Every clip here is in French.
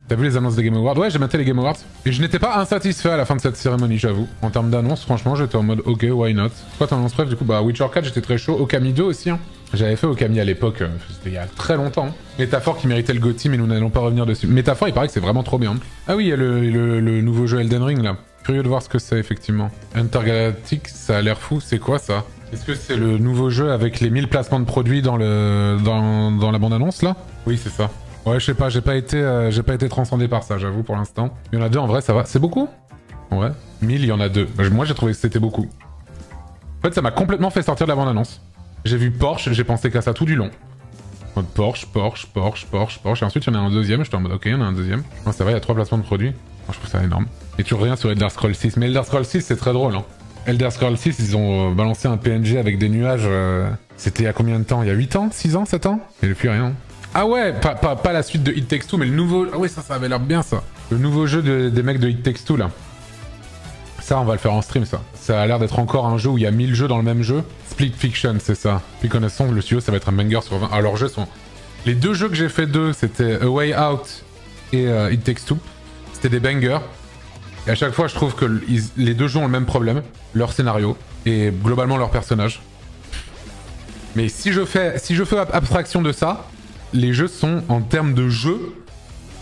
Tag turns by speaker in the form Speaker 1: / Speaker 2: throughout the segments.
Speaker 1: T'as vu les annonces des Game Awards? Ouais, j'ai maté les Game Awards. Et je n'étais pas insatisfait à la fin de cette cérémonie, j'avoue. En termes d'annonces, franchement, j'étais en mode ok, why not. Quoi, ton annonce préf, du coup, bah Witcher 4, j'étais très chaud. Okami 2 aussi, hein. J'avais fait Okami à l'époque, c'était il y a très longtemps. Hein. Métaphore qui méritait le GOTY, mais nous n'allons pas revenir dessus. Métaphore, il paraît que c'est vraiment trop bien. Ah oui, il y a le nouveau jeu Elden Ring, là. Curieux de voir ce que c'est, effectivement. Intergalactic, ça a l'air fou, c'est quoi, ça? Est-ce que c'est le nouveau jeu avec les 1000 placements de produits dans la bande-annonce, là? Oui, c'est ça. Ouais, je sais pas, j'ai pas été transcendé par ça, j'avoue, pour l'instant. Il y en a 2, en vrai, ça va. C'est beaucoup? Ouais. 1000, il y en a 2. Moi, j'ai trouvé que c'était beaucoup. En fait, ça m'a complètement fait sortir de la bande-annonce. J'ai vu Porsche, j'ai pensé qu'à ça tout du long. En mode Porsche. Et ensuite, il y en a un deuxième. J'étais en mode, ok, il y en a un deuxième. Non, ça va, il y a 3 placements de produits. Moi, je trouve ça énorme. Et toujours rien sur Elder Scrolls 6. Mais Elder Scrolls 6, c'est très drôle, hein. Elder Scrolls 6, ils ont balancé un PNG avec des nuages. C'était il y a combien de temps? Il y a 8 ans? 6 ans? 7 ans? Il n'y a plus rien. Ah ouais, pas la suite de It Takes Two, mais le nouveau... Ah ouais, ça avait l'air bien, ça. Le nouveau jeu des mecs de It Takes Two, là. Ça, on va le faire en stream, ça. Ça a l'air d'être encore un jeu où il y a 1000 jeux dans le même jeu. Split Fiction, c'est ça. Puis connaissons le studio, ça va être un banger sur 20. Alors, leurs jeux sont... Les 2 jeux que j'ai fait d'eux, c'était A Way Out et It Takes Two. C'était des bangers. Et à chaque fois, je trouve que les 2 jeux ont le même problème. Leur scénario et globalement leur personnage. Mais si je fais abstraction de ça, les jeux sont, en termes de jeu,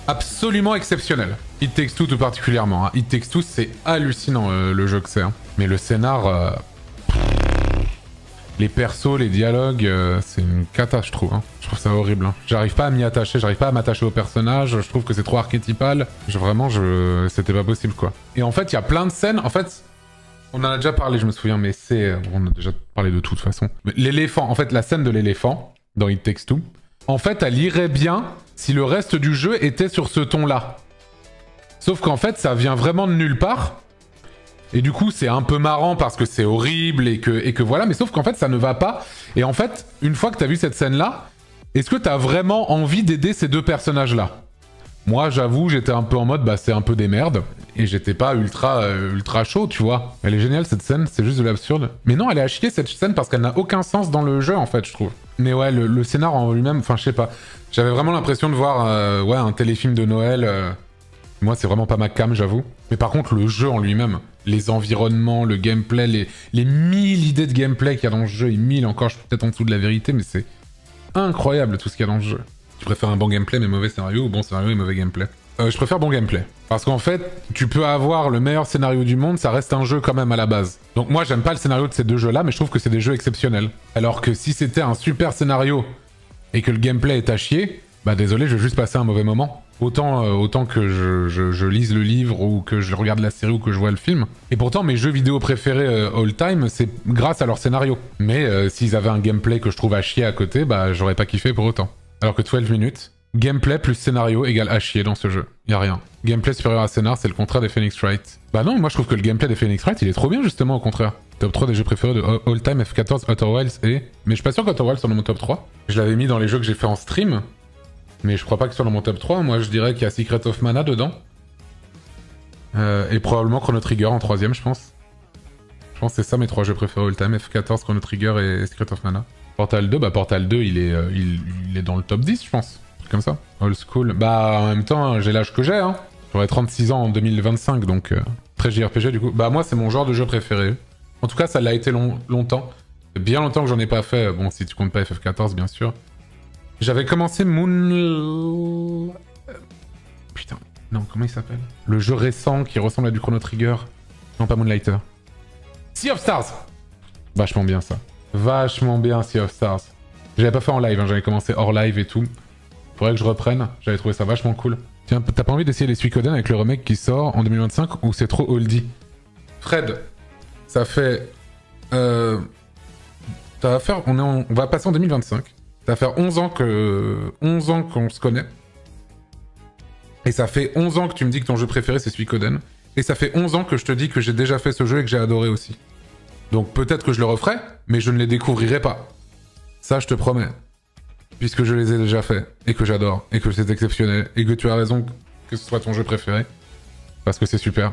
Speaker 1: absolument exceptionnels. It Takes Two tout particulièrement. Hein. It Takes Two, c'est hallucinant le jeu que c'est. Hein. Mais le scénar... les persos, les dialogues, c'est une cata, je trouve. Hein. Je trouve ça horrible. Hein. J'arrive pas à m'y attacher, j'arrive pas à m'attacher au personnage. Je trouve que c'est trop archétypal. C'était pas possible, quoi. Et en fait, il y a plein de scènes. En fait, on en a déjà parlé, je me souviens, mais on a déjà parlé de toute façon. L'éléphant, en fait, la scène de l'éléphant dans It Takes Two, en fait, elle irait bien si le reste du jeu était sur ce ton-là. Sauf qu'en fait, ça vient vraiment de nulle part. Et du coup, c'est un peu marrant parce que c'est horrible et que voilà. Mais sauf qu'en fait, ça ne va pas. Et en fait, une fois que t'as vu cette scène-là, est-ce que t'as vraiment envie d'aider ces 2 personnages-là? Moi, j'avoue, j'étais un peu en mode, bah, c'est un peu des merdes. Et j'étais pas ultra chaud, tu vois. Elle est géniale, cette scène. C'est juste de l'absurde. Mais non, elle est à chier, cette scène, parce qu'elle n'a aucun sens dans le jeu, en fait, je trouve. Mais ouais, le scénar en lui-même, enfin, je sais pas. J'avais vraiment l'impression de voir, ouais, un téléfilm de Noël. Moi, c'est vraiment pas ma cam, j'avoue. Mais par contre, le jeu en lui-même, les environnements, le gameplay, les 1000 idées de gameplay qu'il y a dans ce jeu, et 1000 encore, je suis peut-être en dessous de la vérité, mais c'est incroyable tout ce qu'il y a dans ce jeu. Tu préfères un bon gameplay mais mauvais scénario ou bon scénario et mauvais gameplay? Je préfère bon gameplay. Parce qu'en fait, tu peux avoir le meilleur scénario du monde, ça reste un jeu quand même à la base. Donc moi, j'aime pas le scénario de ces 2 jeux-là, mais je trouve que c'est des jeux exceptionnels. Alors que si c'était un super scénario et que le gameplay est à chier, bah désolé, je vais juste passer un mauvais moment. Autant que je lise le livre ou que je regarde la série ou que je vois le film. Et pourtant, mes jeux vidéo préférés all time, c'est grâce à leur scénario. Mais s'ils avaient un gameplay que je trouve à chier à côté, bah j'aurais pas kiffé pour autant. Alors que 12 minutes, gameplay plus scénario égale à chier dans ce jeu. Y a rien. Gameplay supérieur à scénar, c'est le contraire des Phoenix Wright. Bah non, moi je trouve que le gameplay des Phoenix Wright, il est trop bien justement, au contraire. Top 3 des jeux préférés de all time, F14, Outer Wilds et... Mais je suis pas sûr qu'Outer Wilds soit dans mon top 3. Je l'avais mis dans les jeux que j'ai fait en stream. Mais je crois pas que ce soit dans mon top 3. Moi, je dirais qu'il y a Secret of Mana dedans. Et probablement Chrono Trigger en 3ème, je pense. Je pense que c'est ça mes 3 jeux préférés all-time. F14, Chrono Trigger et Secret of Mana. Portal 2, bah Portal 2, il est dans le top 10, je pense. Comme ça. Old School. Bah, en même temps, j'ai l'âge que j'ai, hein. J'aurai 36 ans en 2025, donc... très JRPG, du coup. Bah, moi, c'est mon genre de jeu préféré. En tout cas, ça l'a été longtemps. Bien longtemps que j'en ai pas fait. Bon, si tu comptes pas FF14, bien sûr. J'avais commencé Putain, non, comment il s'appelle? Le jeu récent qui ressemble à du Chrono Trigger. Non, pas Moonlighter. Sea of Stars. Vachement bien, ça. Vachement bien, Sea of Stars. J'avais pas fait en live, hein, j'avais commencé hors live et tout. Faudrait que je reprenne, j'avais trouvé ça vachement cool. Tiens, t'as pas envie d'essayer les Suikoden avec le remake qui sort en 2025 ou c'est trop oldie? Fred, ça fait... ça va faire... On va passer en 2025. Ça va faire 11 ans qu'on se connaît. Et ça fait 11 ans que tu me dis que ton jeu préféré c'est Suikoden. Et ça fait 11 ans que je te dis que j'ai déjà fait ce jeu et que j'ai adoré aussi. Donc peut-être que je le referai, mais je ne les découvrirai pas. Ça, je te promets. Puisque je les ai déjà fait, et que j'adore, et que c'est exceptionnel, et que tu as raison que ce soit ton jeu préféré. Parce que c'est super.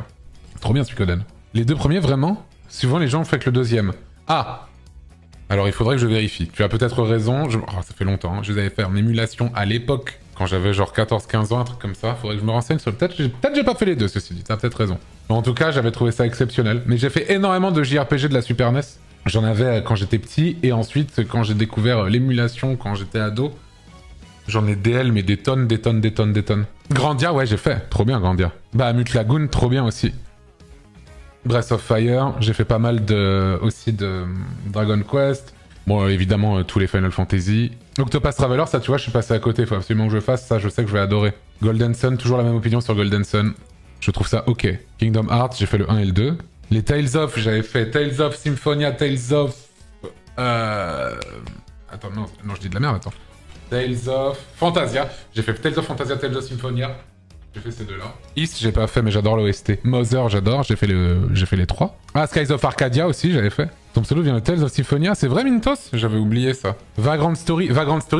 Speaker 1: Trop bien Suikoden. Les 2 premiers, vraiment, souvent les gens ont fait que le 2e. Ah! Alors il faudrait que je vérifie. Tu as peut-être raison, ça fait longtemps, hein. Je les avais fait en émulation à l'époque, quand j'avais genre 14-15 ans, un truc comme ça. Faudrait que je me renseigne sur... Peut-être j'ai pas fait les deux, ceci dit, t'as peut-être raison. Mais en tout cas, j'avais trouvé ça exceptionnel. Mais j'ai fait énormément de JRPG de la Super NES. J'en avais quand j'étais petit, et ensuite, quand j'ai découvert l'émulation quand j'étais ado, j'en ai des mais des tonnes. Grandia, ouais, j'ai fait. Trop bien, Grandia. Bah, Mute Lagoon, trop bien aussi. Breath of Fire, j'ai fait pas mal aussi de Dragon Quest. Bon, évidemment, tous les Final Fantasy. Octopath Traveler, ça, tu vois, je suis passé à côté. Faut absolument que je fasse ça, je sais que je vais adorer. Golden Sun, toujours la même opinion sur Golden Sun. Je trouve ça ok. Kingdom Hearts, j'ai fait le 1 et le 2. Les Tales of, j'avais fait Tales of Symphonia, Tales of... Attends, non, je dis de la merde, attends. Tales of Fantasia. J'ai fait Tales of Fantasia, Tales of Symphonia. J'ai fait ces deux-là. East, j'ai pas fait, mais j'adore l'OST. Mother, j'adore, j'ai fait les 3. Ah, Skies of Arcadia aussi, j'avais fait. Ton pseudo vient de Tales of Symphonia, c'est vrai, Mintos? J'avais oublié ça. Vagrant Story,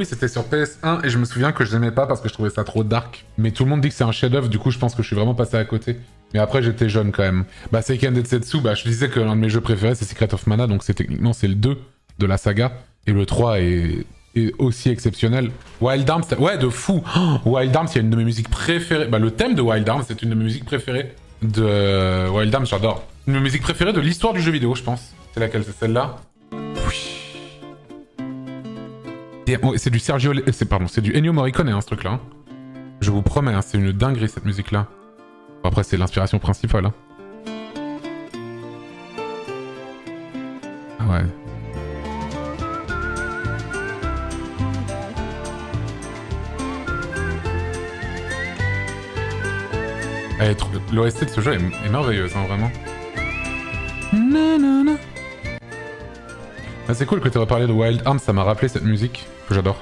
Speaker 1: c'était sur PS1 et je me souviens que je l'aimais pas parce que je trouvais ça trop dark. Mais tout le monde dit que c'est un chef-d'œuvre, du coup, je pense que je suis vraiment passé à côté. Mais après, j'étais jeune quand même. Bah, Seiken Densetsu, bah, je disais que l'un de mes jeux préférés, c'est Secret of Mana, donc techniquement, c'est le 2 de la saga. Et le 3 est aussi exceptionnel. Wild Arms, ouais, de fou. Oh, Wild Arms, il y a une de mes musiques préférées. Bah, le thème de Wild Arms, c'est une de mes musiques préférées de Wild Arms, j'adore. Une de mes musiques préférées de l'histoire du jeu vidéo, je pense. C'est laquelle? C'est celle-là? C'est du Sergio... c'est du Ennio Morricone, hein, ce truc-là. Hein. Je vous promets, hein, c'est une dinguerie, cette musique-là. Bon, après, c'est l'inspiration principale. Hein. Ah ouais. L'OST de ce jeu est merveilleuse, hein, vraiment. Ah, c'est cool que tu aies reparlé de Wild Arms, ça m'a rappelé cette musique que j'adore.